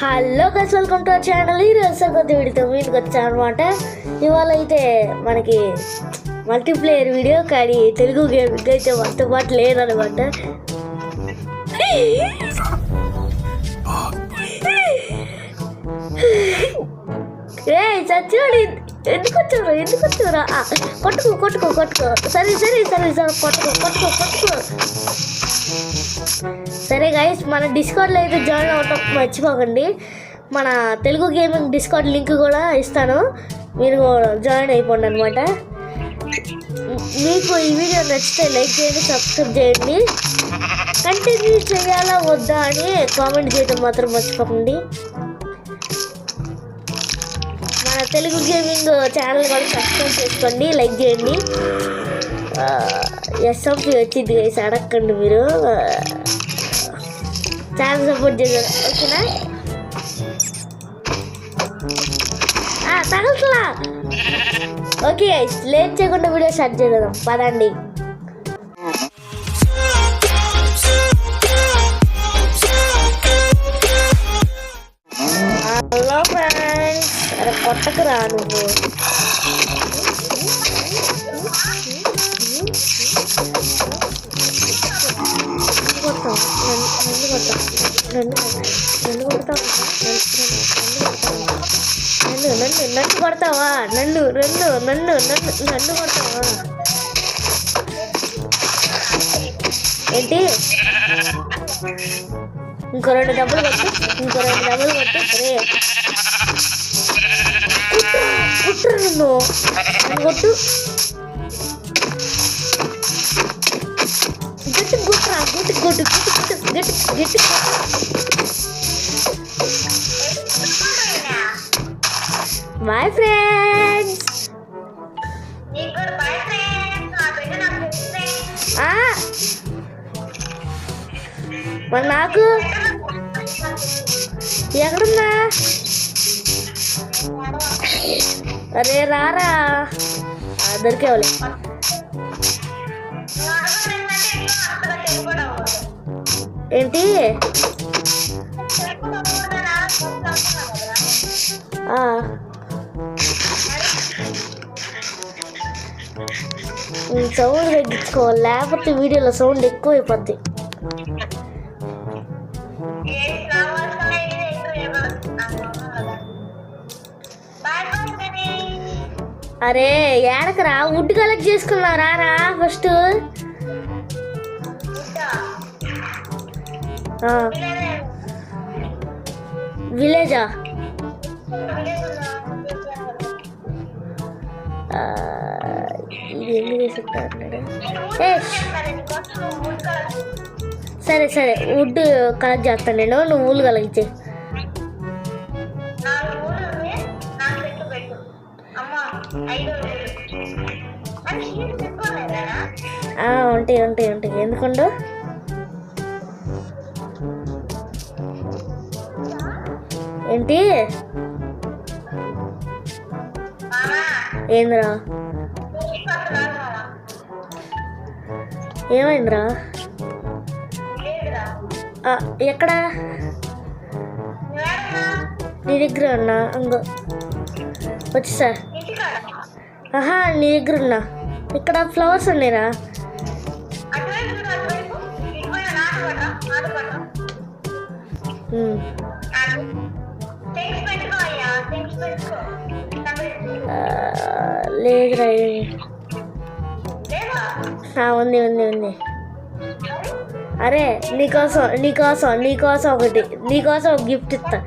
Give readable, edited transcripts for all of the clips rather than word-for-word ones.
Hello guys, welcome to our channel. ఈరోజు కొత్త వీడియోతో మీదకి వచ్చాను అనమాట. ఇవాళ అయితే మనకి మల్టీప్లేయర్ వీడియో, కానీ తెలుగు గేమ్ అయితే అందుబాటు లేదనమాట. ఏ చచ్చాడు, ఎందుకు వచ్చారా? కొట్టుకో. సరే కొట్టుకో. సరే గైస్, మన డిస్కౌంట్లో అయితే జాయిన్ అవ్వటం మర్చిపోకండి. మన తెలుగు గేమింగ్ డిస్కౌంట్ లింక్ కూడా ఇస్తాను, మీరు జాయిన్ అయిపోండి అనమాట. మీకు ఈ వీడియో నచ్చితే లైక్ చేయండి, సబ్స్క్రైబ్ చేయండి. కంటిన్యూ చేయాలా వద్దా అని కామెంట్ చేయడం మాత్రం మర్చిపోకండి. మన తెలుగు గేమింగ్ ఛానల్ కూడా సబ్స్క్రైబ్ చేసుకోండి, లైక్ చేయండి. ఎస్ఎంపీ వచ్చింది గైస్, అడగండి, మీరు చాలా సపోర్ట్ చేశారు. ఓకేనా? తగలుతులా. ఓకే గైస్, లేట్ చేయకుండా వీడియో స్టార్ట్ చేద్దాం, పదండి. హలో ఫ్రెండ్స్, అరే కొట్టకురా నువ్వు. నన్ను కొడతావా? నన్ను కొడతావా ఏంటి? ఇంకో రెండు డబ్బులు కొట్టు. అరే కుట్రా, నన్ను కొట్టు. గట్టి. Boy friends. మరి నాకు ఎక్కడున్నా? అరే రారా, దొరికేవాళ్ళే. ఏంటి? సౌండ్ తగ్గించుకోవాలి, లేకపోతే వీడియోలో సౌండ్ ఎక్కువ అయిపోద్ది. అరే ఏడకరా, వుడ్ కలెక్ట్ చేసుకున్నావు, రారా ఫస్ట్. విలేజా? ఇది ఎందుకు వేసుకుంటాడు? సరే వుడ్ కలెక్ట్ చేస్తాను నేను, నువ్వు ఊళ్ళు కలెక్ట్ చేయి. ఉంటాయి. ఎందుకుండు? ఏంటి? ఏంద్రా? ఏమైందిరా? ఎక్కడా? నీ దగ్గర ఉన్నా? అంగో వచ్చేసా. నీ దగ్గర ఉన్నా. ఇక్కడ ఫ్లవర్స్ ఉన్నాయిరా. లేదురా, ఉంది. అరే నీకోసం ఒకటి, నీకోసం ఒక గిఫ్ట్ ఇస్తా.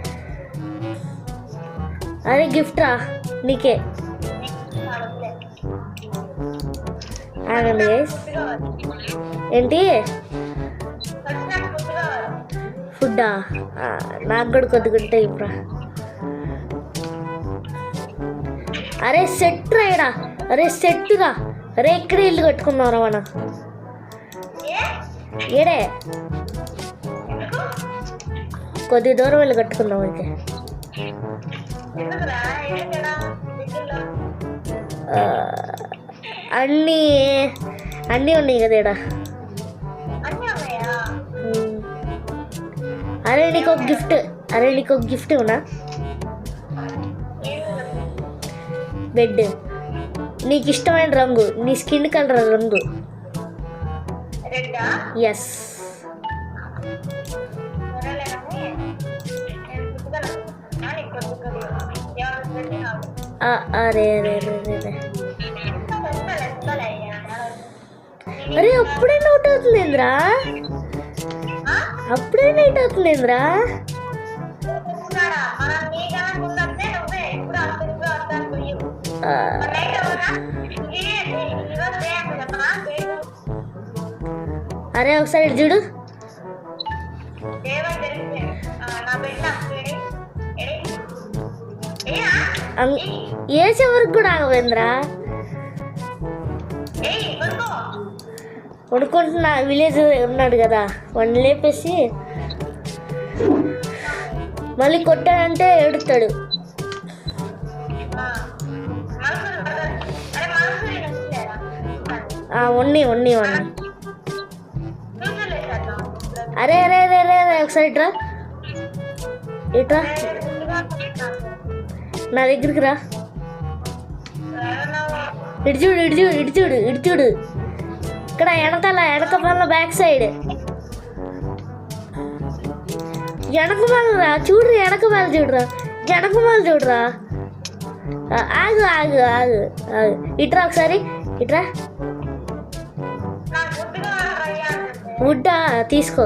అరే గిఫ్ట్ రా నీకే. ఆగండి గైస్. ఏంటి? ఫుడ్డా? నాకు కూడా కొద్దిగా ఉంటాయి ఇప్పుడు. అరే సెట్ రాయడా. సెట్ రా. ఇక్కడ ఇల్లు కట్టుకున్నారా మన? ఏడే కొద్ది దూరం వెళ్ళి కట్టుకుందాం అయితే. అన్నీ ఉన్నాయి కదా ఇక్కడ. అరే నీకు ఒక గిఫ్ట్. అరే నీకు ఒక గిఫ్ట్ ఇవ్వనా? బెడ్. నీకు ఇష్టమైన రంగు, నీ స్కిన్ కలర్ రంగు. ఎస్. అరే అరే అరే అరే అరే అప్పుడే నోట్ అవుతుంది ఏంద్రా? అప్పుడే నైట్ అవుతుంది ఏంద్రా? అరే ఒకసారి చూడు. ఏసే వరకు కూడా ఆగవేంద్రా? వండుకుంటున్నా. విలేజ్ ఉన్నాడు కదా, వాడిని లేపేసి మళ్ళీ కొట్టాడంటే ఏడుతాడు. ఉన్ని ఉన్ని ఉన్ని. అరే అరే అరే అరే అరే ఒకసారి ఇట్రా ఇట్రా, నా దగ్గరికి రా. ఇటు చూడు ఇటు చూడు ఇటు చూడు ఇటు చూడు. ఇక్కడ వెనక పళ్ళ బ్యాక్ సైడ్ వెనకమాల రా. చూడు వెనకమాల చూడరా, వెనకమాల చూడరా. ఆగు ఆగు ఆగు ఆగు. ఇట్రా ఒకసారి ఇట్రా. వుడ్డా తీసుకో.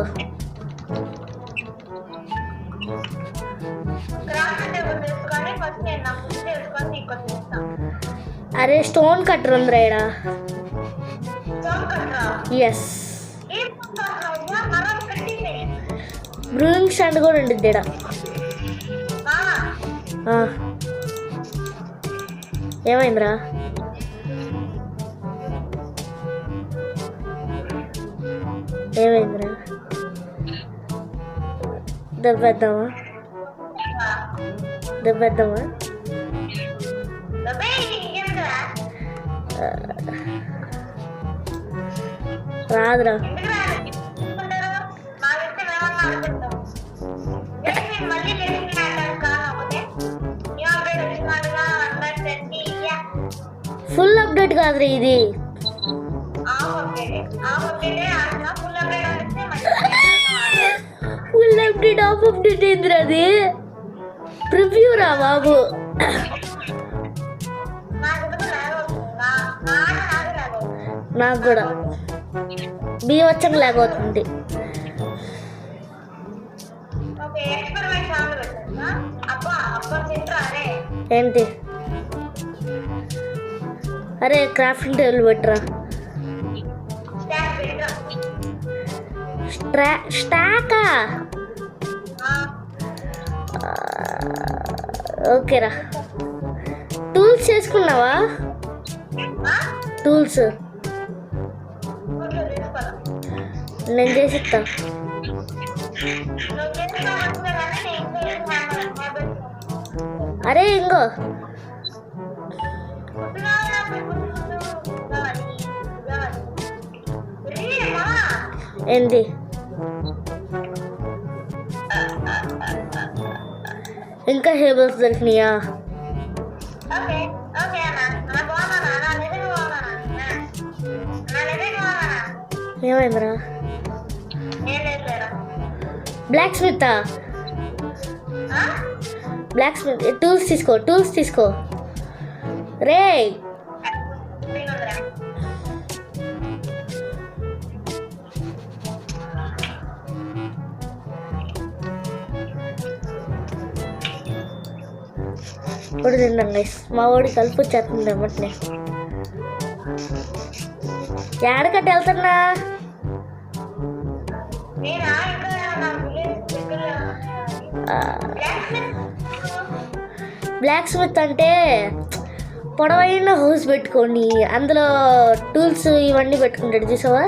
అరే స్టోన్ కట్టర్ ఉందిరా ఈడ. ఎస్. బ్రూయింగ్ స్టాండ్ కూడా ఉంటుంది ఈడ. ఏమైందిరా? ఏమైందిరా? దెబ్బేద్దామా? దెబ్బేద్దామా? రాదురా. ఫుల్ అప్డేట్ కాదురా ఇది. ఫుల్ అప్డేట్ ఆఫ్ అప్డేట్ ఏందిరా అది? ప్రివ్యూ రా బాబు. నాకు కూడా బీవచ్చం లేకపోతుంది. ఏంటి? అరే క్రాఫ్టింగ్ టేబుల్ పెట్టరా. స్టాకా? ఓకేరా. టూల్స్ చేసుకున్నావా? టూల్స్ నేను చేసిస్తా. అరే ఇంకో ఏంటి? ఇంకా హేబుల్స్ దొరికినాయా? ఏమైందిరా? Blacksmith. Blacksmith tools తీసుకో, టూల్స్ తీసుకో రే. ఇప్పుడు తిన్నాం గైస్. మా వాడి కలుపు వచ్చేస్తుంది అమ్మట్నే. ఏడకట్టి వెళ్తున్నా? బ్లాక్ స్మిత్ అంటే పొడవైన హౌస్ పెట్టుకోండి, అందులో టూల్స్ ఇవన్నీ పెట్టుకుంటాడు చూసావా?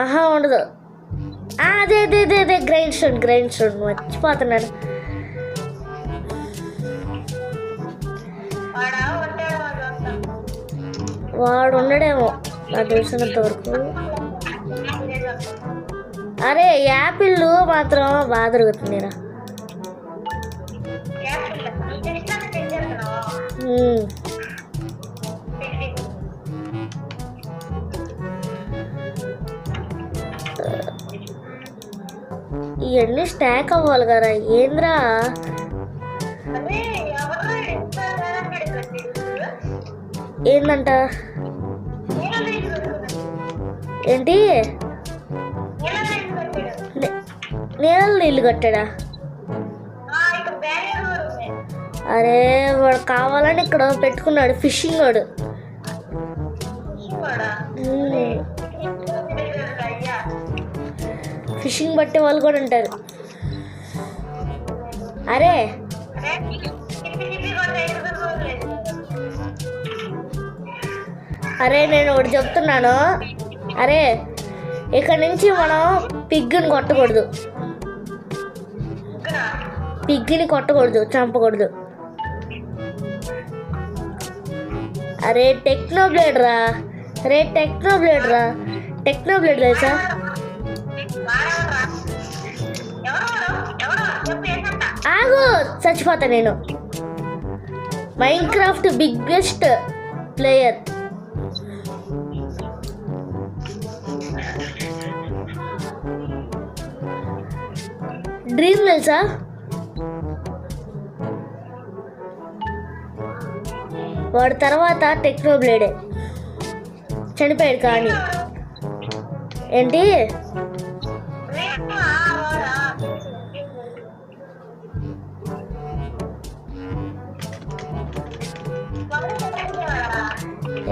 ఆహా ఉండదు. అదే అదే అదే అదే గ్రైండ్ స్టోన్ మర్చిపోతున్నాను. వాడు ఉండడేమో. నాకు తెలిసినంత వరకు. అరే యాపిల్ మాత్రం బాగా దొరుకుతుందిరా. ఇవన్నీ స్టాక్ అవ్వాలి కదా. ఏంద్రా ఏందంట? ఏంటి నీళ్ళ నీళ్ళు కట్టాడా? అరే వాడు కావాలని ఇక్కడ పెట్టుకున్నాడు ఫిషింగ్ వాడు. ఫిషింగ్ బట్టే వాళ్ళు కూడా ఉంటారు. అరే అరే నేను ఒకటి చెప్తున్నాను. అరే ఇక్కడ నుంచి మనం పిగ్గిని కొట్టకూడదు, పిగ్గిని కొట్టకూడదు, చంపకూడదు. అరే టెక్నోబ్లేడ్ రా, అరే టెక్నోబ్లేడ్ రా, టెక్నోబ్లేడ్ తెలుసా? ఆగు చచ్చిపోతా నేను. Minecraft biggest player. డ్రీమ్ తెలుసా? వాడు తర్వాత టెక్నోబ్లేడే చనిపోయాడు. కానీ ఏంటి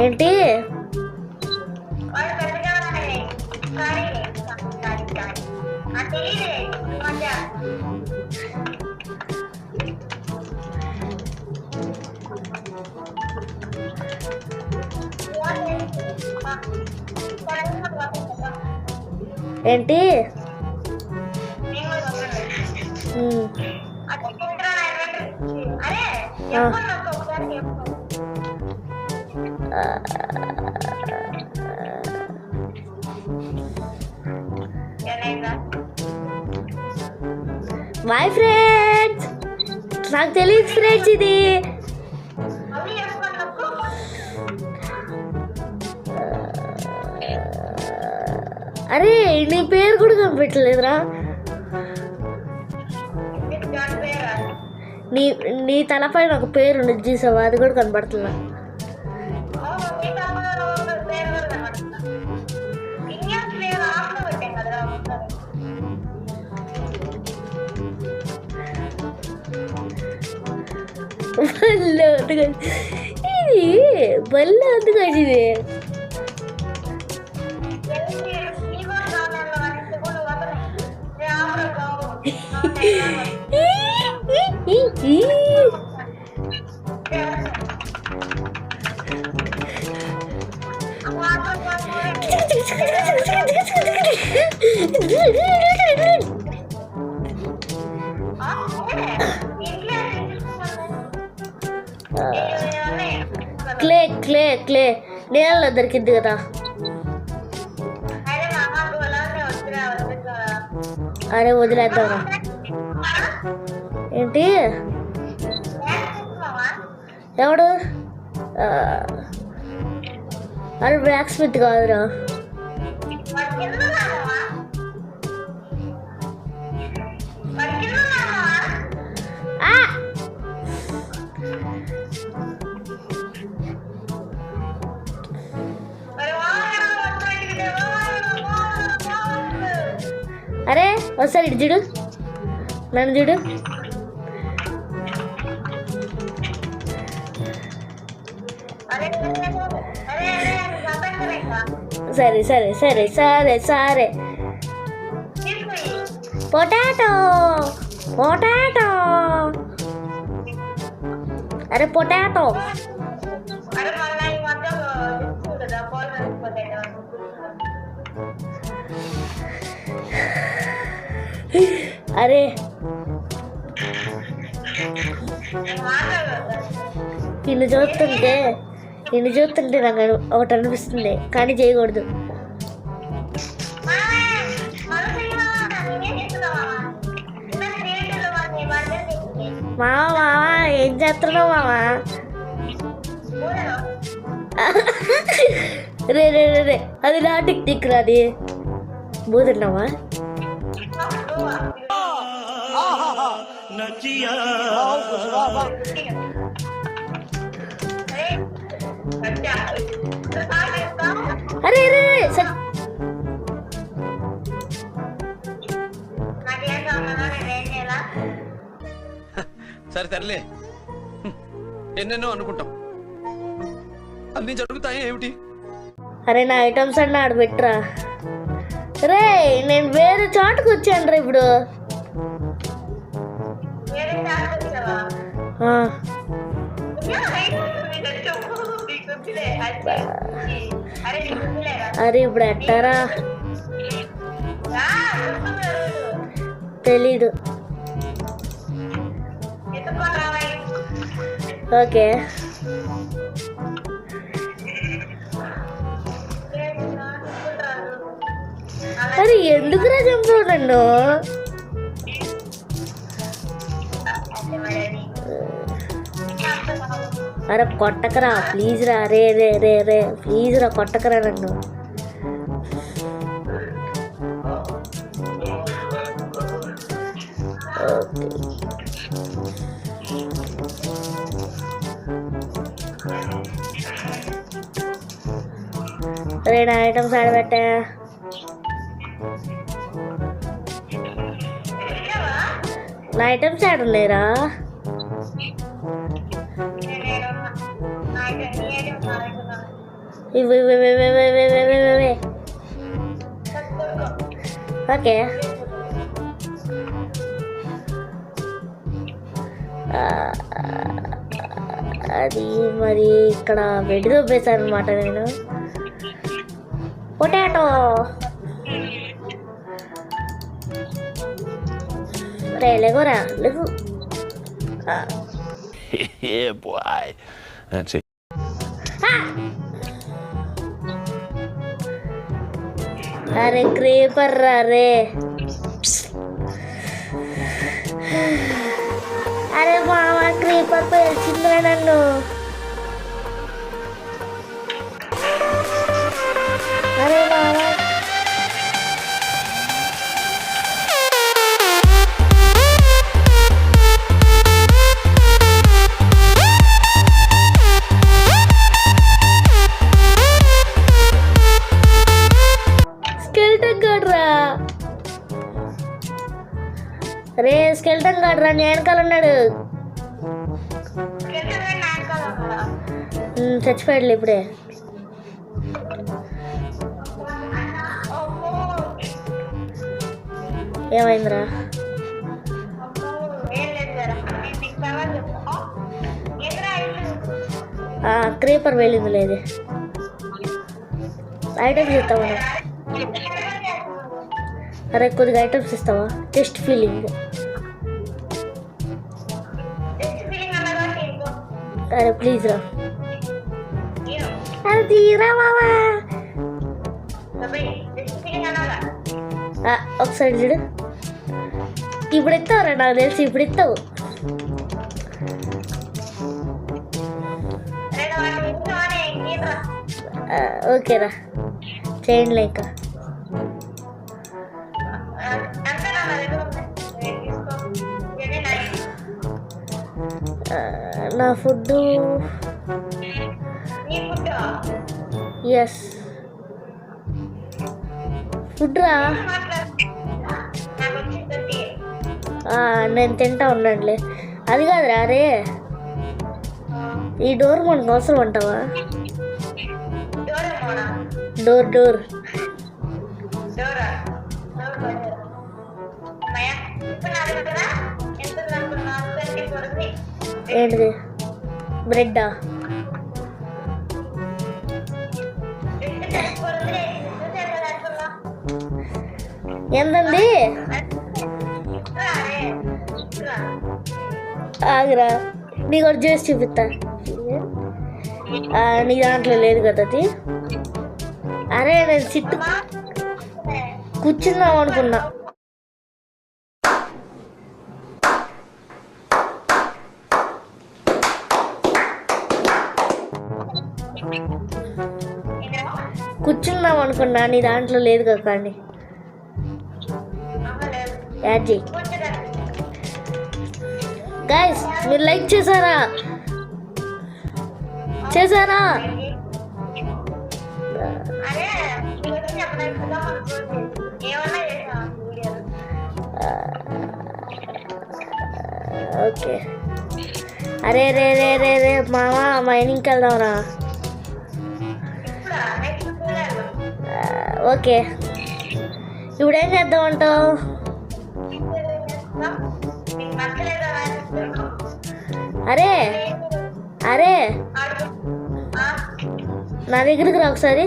ఏంటి ఏంటి బాయ్ ఫ్రెండ్స్. నాకు తెలియదు ఫ్రెండ్స్ ఇది. అరే నీ పేరు కూడా కనిపెట్టలేదురా. నీ తలపైన ఒక పేరు ఉండదు చూసావా, అది కూడా కనపడుతుందా? ఇది బల్ల అందుకు ఇది. క్లే క్లే క్లే నీళ్ళలో దొరికింది కదా. అరే వదిలేద్దాం. ఏంటి ఎవడు? అరే బ్లాక్ స్మిత్ కాదురా. అరే ఒకసారి ఇటు చూడు, నన్ను చూడు. సరే సరే సరే సరే సరే. Potato potato. అరే పొటాటో. అరే నిన్ను చూస్తుంటే నిన్ను చూస్తుంటే నాకు ఒకటి అనిపిస్తుంది, కానీ చేయకూడదు. మామ ఏం చేస్తున్నావు మామ? రే రే రే రే అది నా టిక్ రాది. బూతున్నావా? అరే రే సరే తరలే, ఎన్నెన్నో అనుకుంటాం, అన్ని జరుగుతాయి ఏమిటి? అరే నా ఐటమ్స్ అన్న ఆడ పెట్టరా. రే నేను వేరే చోటుకు వచ్చాను రా ఇప్పుడు. అరే ఇప్పుడు ఎట్టారా తెలీదు. ఓకే అరే ఎందుకురా చంపావు నన్ను? అరే కొట్టకరా ప్లీజ్ రా. రే రే రే రే ప్లీజ్ రా కొట్టకరా నన్ను. ఓకే అరే నా ఐటమ్స్ ఆడబెట్టా. నా ఐటమ్స్ ఆడున్నాయిరా. ఇవి ఓకే అది మరి ఇక్కడ వెడి దొబ్బేశాను అనమాట నేను. పొటాటో రే లేగోరా లేగు. అరే క్రీపర్ రా రే. అరే మామ క్రీపర్ పేల్చిందిరా నన్ను. అరే మామ స్కెల్టన్ గాడ్ రా. రే స్కెల్టన్ గాడ్ రా, నేను వెనకాల ఉన్నాడు. చచ్చిపోయాడులే ఇప్పుడే. ఏమైందిరా? క్రీపర్ వెళ్ళింది లేదు. ఐటమ్స్ ఇస్తావా? అరే కొద్దిగా ఐటమ్స్ ఇస్తావా? Test feeling. అరే ప్లీజ్ రా. అరే తీరా మామా. ఒకసారి చూడు. ఇప్పుడు ఇస్తావురా, నాకు తెలిసి ఇప్పుడు ఇస్తావు. ఓకేరా చేయండిలే. ఇంకా నా ఫుడ్ ఎస్ ఫుడ్ రా. నేను తింటా ఉన్నానులే. అది కాదురా. అరే ఈ డోర్ మనకు అవసరం అంటావా? డోర్ ఏంటిది? బ్రెడ్డా? ఎంతండి? ఆగురా నీకు ఒకటి చేసి చూపిస్తా. నీ దాంట్లో లేదు కదా అది. అరే నేను సిట్టు కూర్చుందాం అనుకున్నా. కూర్చుందాం అనుకున్నా, నీ దాంట్లో లేదు కదా. కానీ యాడ్ చేయి గైస్. మీరు లైక్ చేశారా? ఓకే. అరే రే రే రే రే మామ మైనింగ్కి వెళ్దాంరా. ఓకే, ఇప్పుడు ఏం చేద్దామంటావు? అరే అరే నా దగ్గరికి రా ఒకసారి.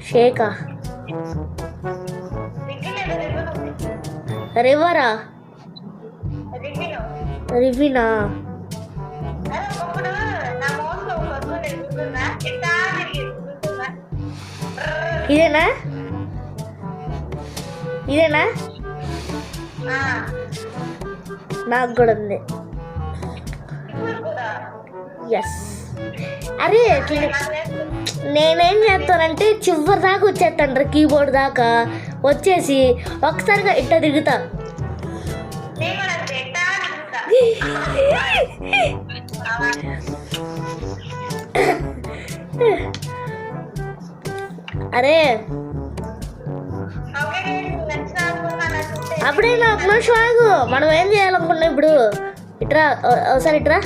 షేకా రివరా రివినా? ఇదేనా ఇదేనా? నాకు కూడా ఉంది. ఎస్. అరే నేనేం చేస్తానంటే చివరి దాకా వచ్చేస్తాను, కీబోర్డ్ దాకా వచ్చేసి ఒకసారిగా ఇట్లా తిరుగుతా. అరే అప్పుడే నాకు నిమిషం ఆగు. మనం ఏం చేయాలనుకున్నాం ఇప్పుడు? ఇట్రా ఒకసారి ఇట్రా.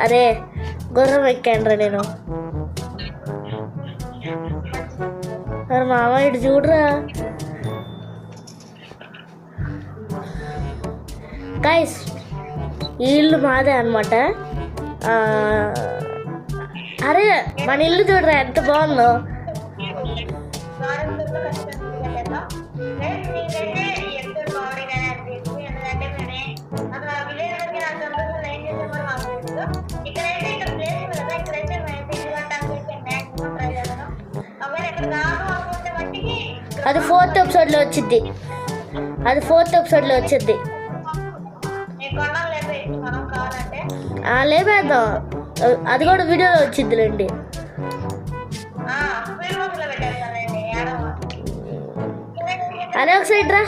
అరే గుర్రం ఎక్కాను రా నేను. అరే మామ ఇటు చూడరా. గైస్ ఈ ఇల్లు మాదే అనమాట. అరే మన ఇల్లు చూడరా ఎంత బాగుందో. అది ఫోర్త్ ఎపిసోడ్లో వచ్చింది. లేపేద్దాం, అది కూడా వీడియోలో వచ్చిందిలేండి. అరే ఒకసారి ఇట్రా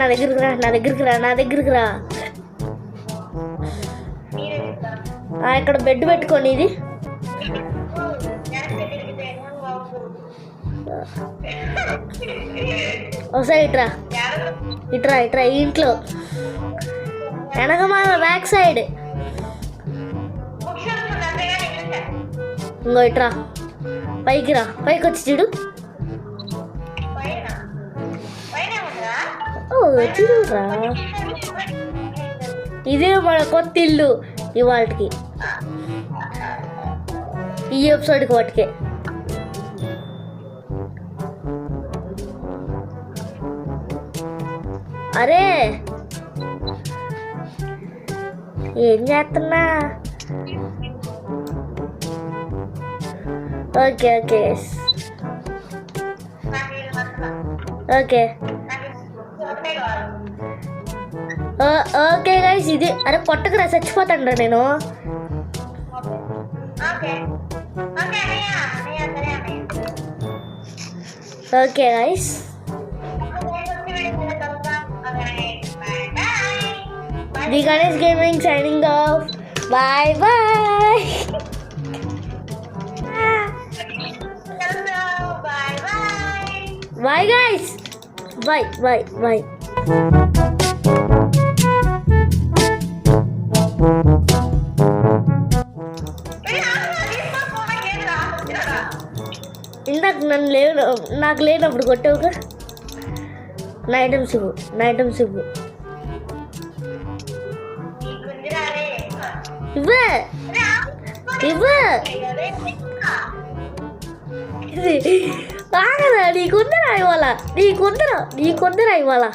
నా దగ్గరికి రా. ఇక్కడ బెడ్ పెట్టుకొని ఇది ఒకసారి ఇట్రా ఈ ఇంట్లో వెనక మా బ్యాక్ సైడ్. ఇంకో ఇట్రా పైకి వచ్చి చూడు. చూడురా, ఇదే మన కొత్త ఇల్లు ఇవాళకి, ఈ ఎపిసోడ్కి వాటికే. అరే ఏం చేస్తున్నా? ఓకే గైస్ ఇది. అరే కొట్టకురా, చచ్చిపోతాను నేను. Okay guys, the Ganesh gaming signing off. Bye bye. Bye guys. Bye. ఇందాక నాకు లేనప్పుడు కొట్టావుగా. నా ఐటమ్స్ ఇవ్వు. ఇవ్వే ఇవ్వే ఆగరా నీకుందరా ఇవాళ నీకుందరా ఇవాళ